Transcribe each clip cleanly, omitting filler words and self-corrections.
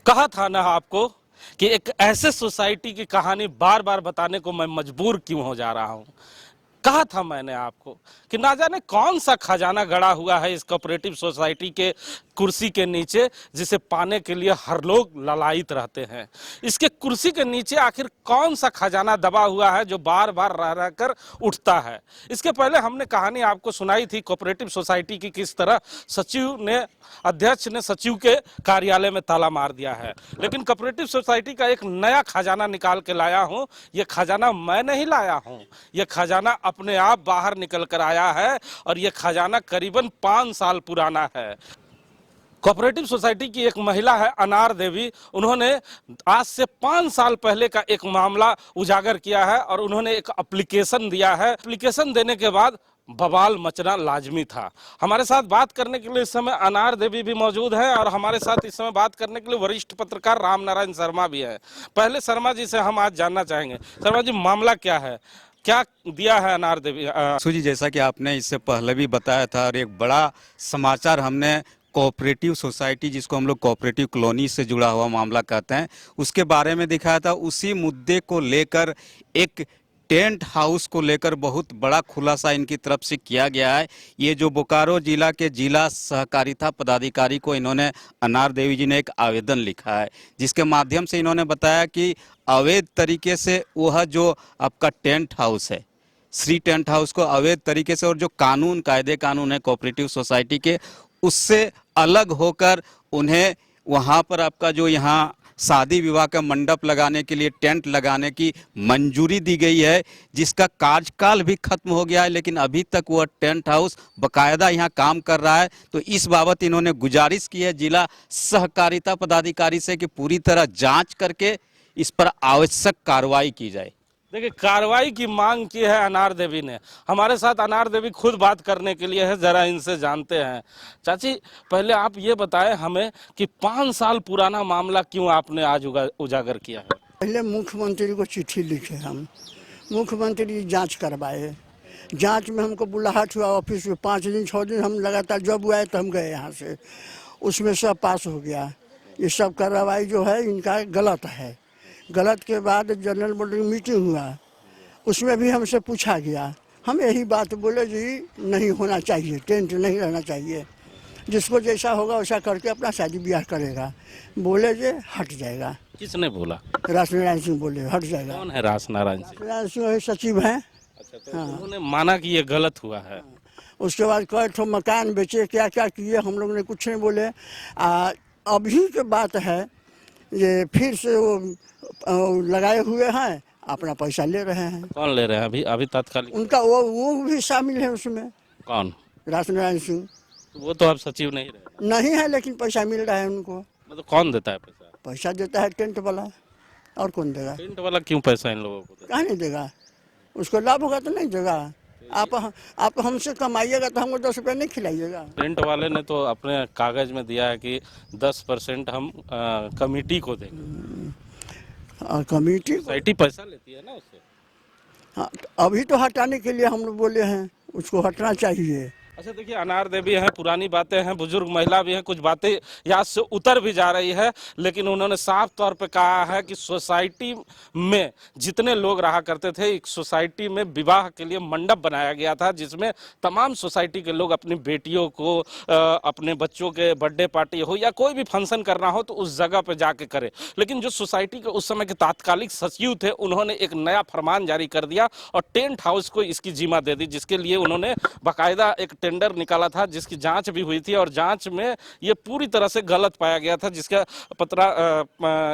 कहा था ना आपको कि एक ऐसे सोसाइटी की कहानी बार बार बताने को मैं मजबूर क्यों हो जा रहा हूं। कहा था मैंने आपको कि ना जाने कौन सा खजाना गड़ा हुआ है इस कोऑपरेटिव सोसाइटी के कुर्सी के नीचे, जिसे पाने के लिए हर लोग ललायित रहते हैं। इसके कुर्सी के नीचे आखिर कौन सा खजाना दबा हुआ है जो बार बार रह रह कर उठता है। इसके पहले हमने कहानी आपको सुनाई थी कोऑपरेटिव सोसाइटी की, किस तरह अध्यक्ष ने सचिव के कार्यालय में ताला मार दिया है। लेकिन कोऑपरेटिव सोसाइटी का एक नया खजाना निकाल के लाया हूं। यह खजाना मैं नहीं लाया हूं, यह खजाना अपने आप बाहर निकल कर आया है और यह खजाना करीबन 5 साल पुराना है। कोऑपरेटिव सोसाइटी की एक महिला है अनार देवी, उन्होंने आज से 5 साल पहले का एक मामला उजागर किया है और उन्होंने एक एप्लीकेशन दिया है। एप्लीकेशन देने के बाद बवाल मचना लाजमी था। हमारे साथ बात करने के लिए इस समय अनार देवी भी मौजूद हैं और हमारे साथ इस समय बात करने के लिए वरिष्ठ पत्रकार राम नारायण शर्मा भी हैं। पहले शर्मा जी से हम आज जानना चाहेंगे, शर्मा जी मामला क्या है, क्या दिया है अनार देवी? जी, जैसा कि आपने इससे पहले भी बताया था और एक बड़ा समाचार हमने कोऑपरेटिव सोसाइटी, जिसको हम लोग कोऑपरेटिव कॉलोनी से जुड़ा हुआ मामला कहते हैं, उसके बारे में दिखाया था। उसी मुद्दे को लेकर एक टेंट हाउस को लेकर बहुत बड़ा खुलासा इनकी तरफ से किया गया है। ये जो बोकारो जिला के जिला सहकारिता पदाधिकारी को इन्होंने अनार देवी जी ने एक आवेदन लिखा है, जिसके माध्यम से इन्होंने बताया कि अवैध तरीके से वह जो आपका टेंट हाउस है, श्री टेंट हाउस को अवैध तरीके से, और जो कायदे कानून है कोऑपरेटिव सोसाइटी के, उससे अलग होकर उन्हें वहाँ पर आपका जो यहाँ शादी विवाह का मंडप लगाने के लिए टेंट लगाने की मंजूरी दी गई है, जिसका कार्यकाल भी खत्म हो गया है, लेकिन अभी तक वह टेंट हाउस बकायदा यहाँ काम कर रहा है। तो इस बाबत इन्होंने गुजारिश की है जिला सहकारिता पदाधिकारी से कि पूरी तरह जांच करके इस पर आवश्यक कार्रवाई की जाए। देखिए, कार्रवाई की मांग की है अनार देवी ने। हमारे साथ अनार देवी खुद बात करने के लिए है, जरा इनसे जानते हैं। चाची, पहले आप ये बताएं हमें कि 5 साल पुराना मामला क्यों आपने आज उजागर किया है? पहले मुख्यमंत्री को चिट्ठी लिखे हम, मुख्यमंत्री जांच करवाए। जांच में हमको बुलाहट हुआ ऑफिस में, 5 दिन 6 दिन हम लगातार जब आए तो हम गए यहाँ से, उसमें सब पास हो गया। ये सब कार्रवाई जो है इनका गलत है। गलत के बाद जनरल बॉडी मीटिंग हुआ, उसमें भी हमसे पूछा गया। हम यही बात बोले, जी नहीं होना चाहिए, टेंट नहीं रहना चाहिए, जिसको जैसा होगा वैसा करके अपना शादी ब्याह करेगा। बोले जे हट जाएगा। किसने बोला? रास नारायण सिंह बोले हट जाएगा। कौन है रास नारायण सिंह? नारायण सिंह सचिव हैं। अच्छा, तो उन्होंने माना कि ये गलत हुआ है। उसके बाद कई ठो मकान बेचे, क्या क्या किए, हम लोग ने कुछ नहीं बोले। अभी की बात है, ये फिर से वो लगाए हुए हैं, अपना पैसा ले रहे हैं। कौन ले रहे हैं अभी? अभी तात्कालिक उनका वो भी शामिल है उसमें। कौन? रास नारायण सिंह। वो तो अब सचिव नहीं रहे। नहीं है, लेकिन पैसा मिल रहा है उनको। मतलब कौन देता है पैसा? पैसा देता है टेंट वाला, और कौन देगा? टेंट वाला क्यों पैसा इन लोगों को देता? कहाँ नहीं देगा? उसको लाभ होगा तो नहीं देगा। आप हमसे कमाइएगा तो हमको 10 रुपये नहीं खिलाइएगा। टेंट वाले ने तो अपने कागज में दिया है कि 10% हम कमेटी को देंगे। कमेटी सोसाइटी पैसा लेती है ना उससे। हाँ, अभी तो हटाने के लिए हम लोग बोले हैं, उसको हटना चाहिए। अच्छा, देखिए, अनार देवी हैं, पुरानी बातें हैं, बुजुर्ग महिला भी हैं, कुछ बातें याद से उतर भी जा रही है, लेकिन उन्होंने साफ तौर पे कहा है कि सोसाइटी में जितने लोग रहा करते थे, एक सोसाइटी में विवाह के लिए मंडप बनाया गया था, जिसमें तमाम सोसाइटी के लोग अपनी बेटियों को, अपने बच्चों के बर्थडे पार्टी हो या कोई भी फंक्शन करना हो तो उस जगह पर जाके करे। लेकिन जो सोसाइटी के उस समय के तात्कालिक सचिव थे, उन्होंने एक नया फरमान जारी कर दिया और टेंट हाउस को इसकी जिम्मा दे दी, जिसके लिए उन्होंने बाकायदा एक टेंडर निकाला था, जिसकी जांच भी हुई थी और जांच में ये पूरी तरह से गलत पाया गया था, जिसका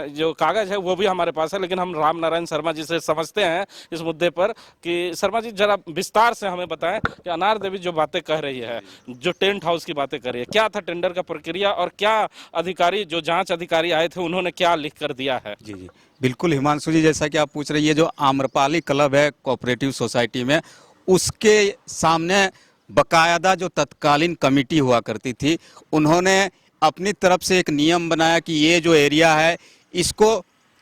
जो कागज है वो भी हमारे पास है। लेकिन हम राम नारायण शर्मा जी से समझते हैं इस मुद्दे पर कि शर्मा जी जरा विस्तार से हमें बताएं कि अनार देवी जो बातें कह रही है, जो टेंट हाउस की बातें कर रही है, क्या था टेंडर का प्रक्रिया और क्या अधिकारी, जो जांच अधिकारी आए थे, उन्होंने क्या लिख कर दिया है? जी जी, बिल्कुल हिमांशु जी, जैसा कि आप पूछ रही है, जो आम्रपाली क्लब है कोऑपरेटिव सोसाइटी में, उसके सामने बकायदा जो तत्कालीन कमेटी हुआ करती थी, उन्होंने अपनी तरफ से एक नियम बनाया कि ये जो एरिया है इसको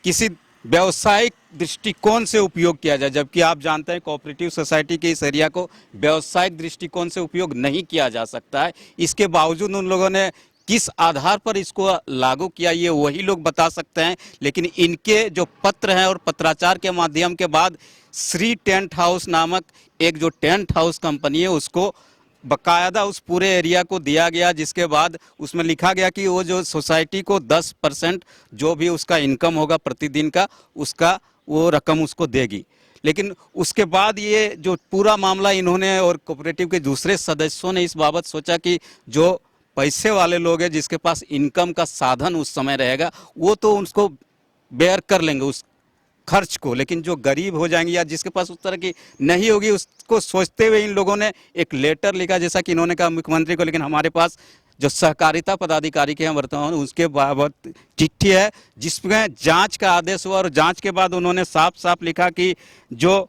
किसी व्यावसायिक दृष्टिकोण से उपयोग किया जाए, जबकि आप जानते हैं कोऑपरेटिव सोसाइटी के इस एरिया को व्यावसायिक दृष्टिकोण से उपयोग नहीं किया जा सकता है। इसके बावजूद उन लोगों ने किस आधार पर इसको लागू किया ये वही लोग बता सकते हैं, लेकिन इनके जो पत्र हैं और पत्राचार के माध्यम के बाद श्री टेंट हाउस नामक एक जो टेंट हाउस कंपनी है उसको बकायदा उस पूरे एरिया को दिया गया, जिसके बाद उसमें लिखा गया कि वो जो सोसाइटी को 10% जो भी उसका इनकम होगा प्रतिदिन का उसका वो रकम उसको देगी। लेकिन उसके बाद ये जो पूरा मामला इन्होंने और कोऑपरेटिव के दूसरे सदस्यों ने इस बाबत सोचा कि जो पैसे वाले लोग हैं जिसके पास इनकम का साधन उस समय रहेगा वो तो उसको बेयर कर लेंगे उस खर्च को, लेकिन जो गरीब हो जाएंगे या जिसके पास उस तरह की नहीं होगी उसको सोचते हुए इन लोगों ने एक लेटर लिखा, जैसा कि इन्होंने कहा मुख्यमंत्री को। लेकिन हमारे पास जो सहकारिता पदाधिकारी के हैं वर्तमान उसके बाबत चिट्ठी है जिसमें जांच का आदेश हुआ और जांच के बाद उन्होंने साफ साफ लिखा कि जो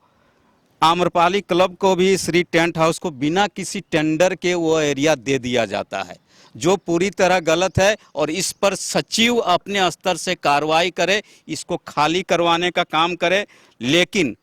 आम्रपाली क्लब को भी श्री टेंट हाउस को बिना किसी टेंडर के वो एरिया दे दिया जाता है, जो पूरी तरह गलत है और इस पर सचिव अपने स्तर से कार्रवाई करे, इसको खाली करवाने का काम करे। लेकिन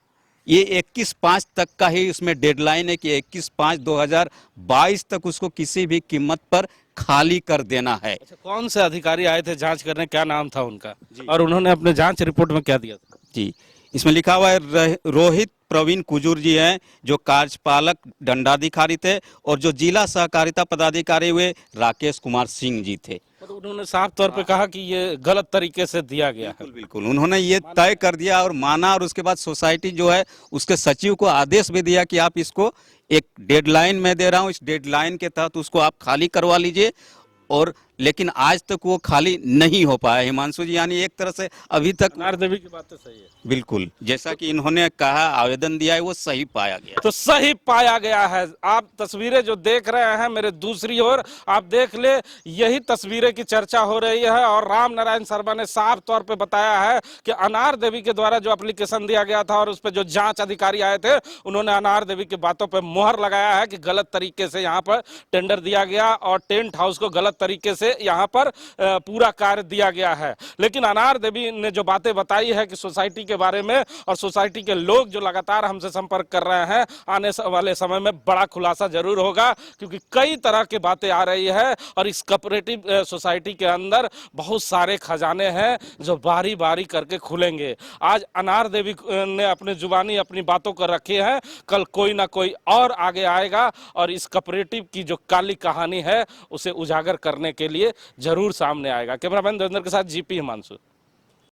ये 21/5 तक का ही उसमें डेडलाइन है कि 21/5/2022 तक उसको किसी भी कीमत पर खाली कर देना है। अच्छा, कौन से अधिकारी आए थे जांच करने, क्या नाम था उनका, और उन्होंने अपने जांच रिपोर्ट में क्या दिया था? जी, इसमें लिखा हुआ है रोहित प्रवीण कुजूर जी हैं जो कार्यपालक दंडाधिकारी थे और जो जिला सहकारिता पदाधिकारी हुए राकेश कुमार सिंह जी थे। तो उन्होंने साफ तौर पे कहा कि ये गलत तरीके से दिया गया है। बिल्कुल बिल्कुल, उन्होंने ये तय कर दिया और माना, और उसके बाद सोसाइटी जो है उसके सचिव को आदेश भी दिया कि आप इसको एक डेडलाइन में दे रहा हूँ, इस डेडलाइन के तहत उसको आप खाली करवा लीजिए। और लेकिन आज तक वो खाली नहीं हो पाया हिमांशु जी, यानी एक तरह से अभी तक अनार देवी की बात तो सही है। बिल्कुल जैसा कि इन्होंने कहा आवेदन दिया है वो सही पाया गया। तो सही पाया गया है। आप तस्वीरें जो देख रहे हैं मेरे दूसरी ओर, आप देख ले, यही तस्वीरें की चर्चा हो रही है और राम नारायण शर्मा ने साफ तौर पे बताया है कि अनार देवी के द्वारा जो एप्लीकेशन दिया गया था और उस पर जो जांच अधिकारी आए थे उन्होंने अनार देवी की बातों पर मुहर लगाया है कि गलत तरीके से यहाँ पर टेंडर दिया गया और टेंट हाउस को गलत तरीके से यहाँ पर पूरा कार्य दिया गया है। लेकिन अनार देवी ने जो बातें बताई है कि सोसाइटी के बारे में, और सोसाइटी के लोग जो लगातार हमसे संपर्क कर रहे हैं, आने वाले समय में बड़ा खुलासा जरूर होगा, क्योंकि कई तरह की बातें आ रही है और इस कोऑपरेटिव सोसाइटी के अंदर बहुत सारे खजाने हैं जो बारी बारी करके खुलेंगे। आज अनार देवी ने अपने जुबानी अपनी बातों को रखी है, कल कोई ना कोई और आगे आएगा और इस कोऑपरेटिव की जो काली कहानी है उसे उजागर करने के लिए जरूर सामने आएगा। कैमरामैन देवेंद्र के साथ जीपी हिमांशु।